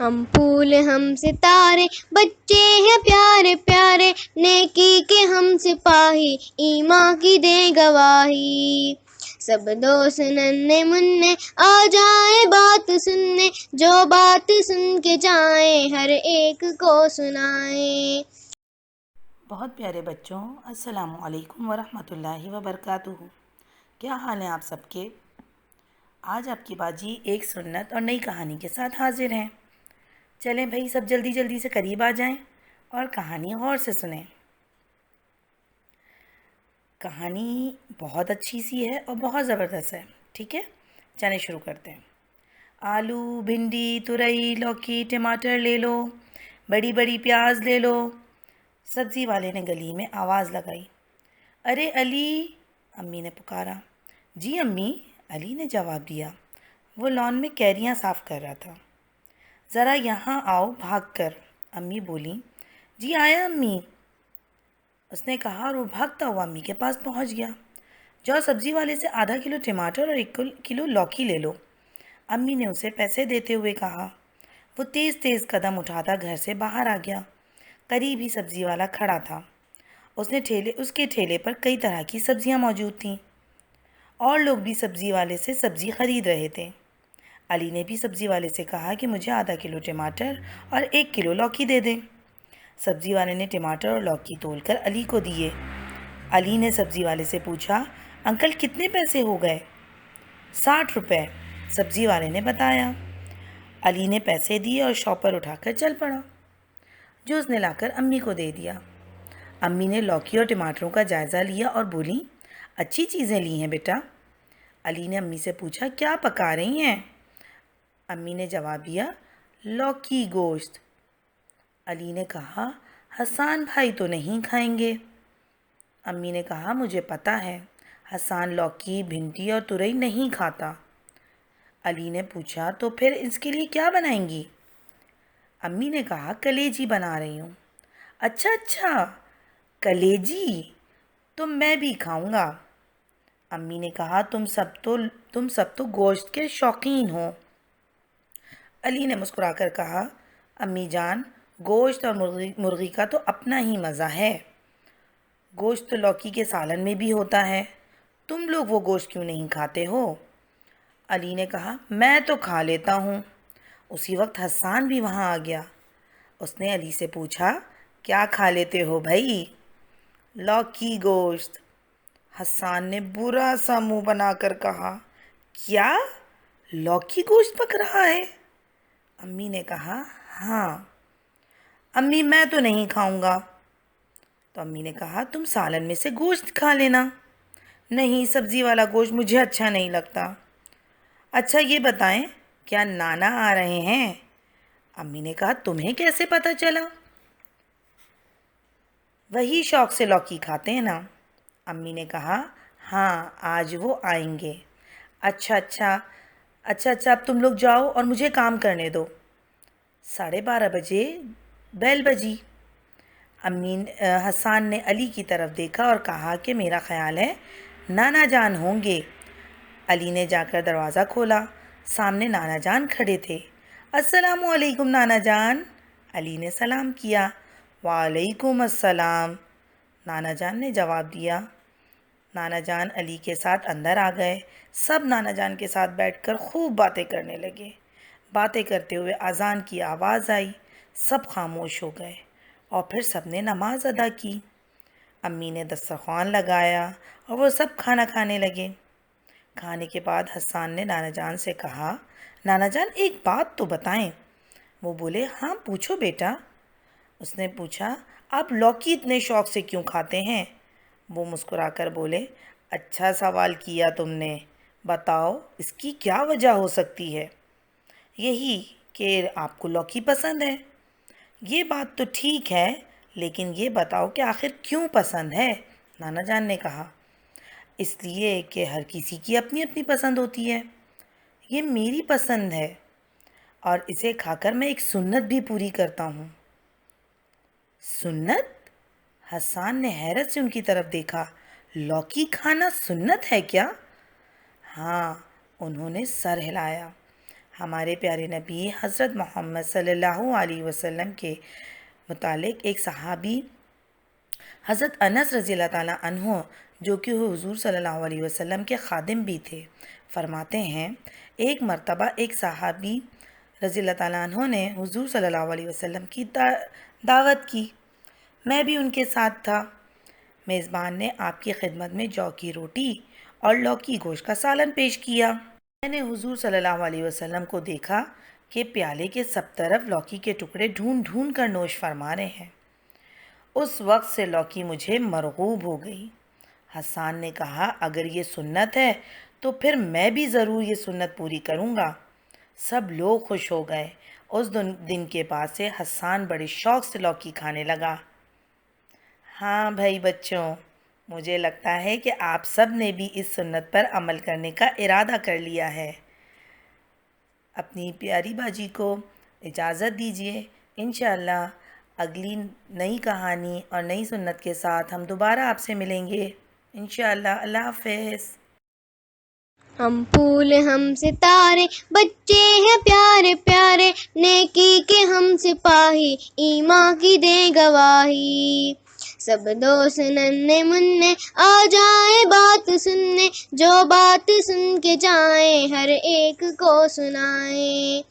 ہم پھول ہم ستارے، بچے ہیں پیارے پیارے، نیکی کے ہم سپاہی، ایمان کی دیں گواہی۔ سب دوست ننھے منھے آ جائیں بات سننے، جو بات سن کے جائیں ہر ایک کو سنائیں۔ بہت پیارے بچوں، السلام علیکم ورحمۃ اللہ وبرکاتہ۔ کیا حال ہیں آپ سب کے؟ آج آپ کی باجی ایک سنت اور نئی کہانی کے ساتھ حاضر ہیں۔ چلیں بھائی، سب جلدی جلدی سے قریب آ جائیں اور کہانی غور سے سنیں۔ کہانی بہت اچھی سی ہے اور بہت زبردست ہے، ٹھیک ہے؟ چلیں شروع کرتے ہیں۔ آلو، بھنڈی، ترئی، لوکی، ٹماٹر لے لو، بڑی بڑی پیاز لے لو۔ سبزی والے نے گلی میں آواز لگائی۔ ارے علی، امی نے پکارا۔ جی امی، علی نے جواب دیا۔ وہ لان میں کیریاں صاف کر رہا تھا۔ ذرا یہاں آؤ بھاگ کر، امی بولیں۔ جی آیا امی، اس نے کہا اور وہ بھاگتا ہوا امی کے پاس پہنچ گیا۔ جاؤ سبزی والے سے آدھا کلو ٹماٹر اور 1 کلو لوکی لے لو، امی نے اسے پیسے دیتے ہوئے کہا۔ وہ تیز تیز قدم اٹھاتا گھر سے باہر آ گیا۔ قریب ہی سبزی والا کھڑا تھا۔ اس کے ٹھیلے پر کئی طرح کی سبزیاں موجود تھیں۔ اور لوگ بھی سبزی والے سے سبزی خرید رہے تھے۔ علی نے بھی سبزی والے سے کہا کہ مجھے آدھا کلو ٹماٹر اور 1 کلو لوکی دے دیں۔ سبزی والے نے ٹماٹر اور لوکی تول کر علی کو دیے۔ علی نے سبزی والے سے پوچھا، انکل کتنے پیسے ہو گئے؟ 60 روپے، سبزی والے نے بتایا۔ علی نے پیسے دیے اور شاپر اٹھا کر چل پڑا، جو اس نے لا کر امی کو دے دیا۔ امی نے لوکی اور ٹماٹروں کا جائزہ لیا اور بولی، اچھی چیزیں لی ہیں بیٹا۔ علی نے امی سے پوچھا، کیا پکا رہی ہیں؟ امی نے جواب دیا، لوکی گوشت۔ علی نے کہا، حسان بھائی تو نہیں کھائیں گے۔ امی نے کہا، مجھے پتہ ہے، حسان لوکی، بھنڈی اور ترئی نہیں کھاتا۔ علی نے پوچھا، تو پھر اس کے لیے کیا بنائیں گی؟ امی نے کہا، کلیجی بنا رہی ہوں۔ اچھا اچھا، کلیجی تو میں بھی کھاؤں گا۔ امی نے کہا، تم سب تو گوشت کے شوقین ہو۔ علی نے مسکرا کر کہا، امی جان، گوشت اور مرغی کا تو اپنا ہی مزہ ہے۔ گوشت تو لوکی کے سالن میں بھی ہوتا ہے، تم لوگ وہ گوشت کیوں نہیں کھاتے ہو؟ علی نے کہا، میں تو کھا لیتا ہوں۔ اسی وقت حسان بھی وہاں آ گیا۔ اس نے علی سے پوچھا، کیا کھا لیتے ہو بھائی؟ لوکی گوشت۔ حسان نے برا سا منہ بنا کر کہا، کیا لوکی گوشت پک رہا ہے؟ امی نے کہا، ہاں امی، میں تو نہیں کھاؤں گا۔ تو امی نے کہا، تم سالن میں سے گوشت کھا لینا۔ نہیں، سبزی والا گوشت مجھے اچھا نہیں لگتا۔ اچھا یہ بتائیں، کیا نانا آ رہے ہیں؟ امی نے کہا، تمہیں کیسے پتہ چلا؟ وہی شوق سے لوکی کھاتے ہیں نا۔ امی نے کہا، ہاں آج وہ آئیں گے۔ اچھا، اب تم لوگ جاؤ اور مجھے کام کرنے دو۔ 12:30 بجے بیل بجی۔ حسان نے علی کی طرف دیکھا اور کہا کہ میرا خیال ہے نانا جان ہوں گے۔ علی نے جا کر دروازہ کھولا۔ سامنے نانا جان کھڑے تھے۔ السلام علیکم نانا جان، علی نے سلام کیا۔ وعلیکم السلام، نانا جان نے جواب دیا۔ نانا جان علی کے ساتھ اندر آ گئے۔ سب نانا جان کے ساتھ بیٹھ کر خوب باتیں کرنے لگے۔ باتیں کرتے ہوئے اذان کی آواز آئی۔ سب خاموش ہو گئے اور پھر سب نے نماز ادا کی۔ امی نے دسترخوان لگایا اور وہ سب کھانا کھانے لگے۔ کھانے کے بعد حسان نے نانا جان سے کہا، نانا جان ایک بات تو بتائیں۔ وہ بولے، ہاں پوچھو بیٹا۔ اس نے پوچھا، آپ لوکی اتنے شوق سے کیوں کھاتے ہیں؟ وہ مسکرا کر بولے، اچھا سوال کیا تم نے، بتاؤ اس کی کیا وجہ ہو سکتی ہے؟ یہی کہ آپ کو لوکی پسند ہے۔ یہ بات تو ٹھیک ہے، لیکن یہ بتاؤ کہ آخر کیوں پسند ہے؟ نانا جان نے کہا، اس لیے کہ ہر کسی کی اپنی اپنی پسند ہوتی ہے۔ یہ میری پسند ہے اور اسے کھا کر میں ایک سنت بھی پوری کرتا ہوں۔ سنت؟ حسان نے حیرت سے ان کی طرف دیکھا۔ لوکی کھانا سنت ہے کیا؟ ہاں، انہوں نے سر ہلایا۔ ہمارے پیارے نبی حضرت محمد صلی اللہ علیہ وسلم کے متعلق ایک صحابی حضرت انس رضی اللہ تعالیٰ عنہ جو کہ حضور صلی اللہ علیہ وسلم کے خادم بھی تھے، فرماتے ہیں ایک مرتبہ ایک صحابی رضی اللہ تعالیٰ عنہ نے حضور صلی اللہ علیہ وسلم کی دعوت کی، میں بھی ان کے ساتھ تھا۔ میزبان نے آپ کی خدمت میں جو کی روٹی اور لوکی گوشت کا سالن پیش کیا۔ میں نے حضور صلی اللہ علیہ وسلم کو دیکھا کہ پیالے کے سب طرف لوکی کے ٹکڑے ڈھونڈ ڈھونڈ کر نوش فرما رہے ہیں۔ اس وقت سے لوکی مجھے مرغوب ہو گئی۔ حسان نے کہا اگر یہ سنت ہے تو پھر میں بھی ضرور یہ سنت پوری کروں گا۔ سب لوگ خوش ہو گئے۔ اس دن کے بعد سے حسان بڑے شوق سے لوکی کھانے لگا۔ ہاں بھائی بچوں، مجھے لگتا ہے کہ آپ سب نے بھی اس سنت پر عمل کرنے کا ارادہ کر لیا ہے۔ اپنی پیاری باجی کو اجازت دیجیے، انشاءاللہ اگلی نئی کہانی اور نئی سنت کے ساتھ ہم دوبارہ آپ سے ملیں گے انشاءاللہ۔ اللہ حافظ۔ ہم پھول ہم ستارے بچے ہیں پیارے پیارے، نیکی کے ہم سپاہی ایمان کی دیں گواہی۔ سب دوست ننھے منھے آ جائیں بات سننے، جو بات سن کے جائیں ہر ایک کو سنائیں۔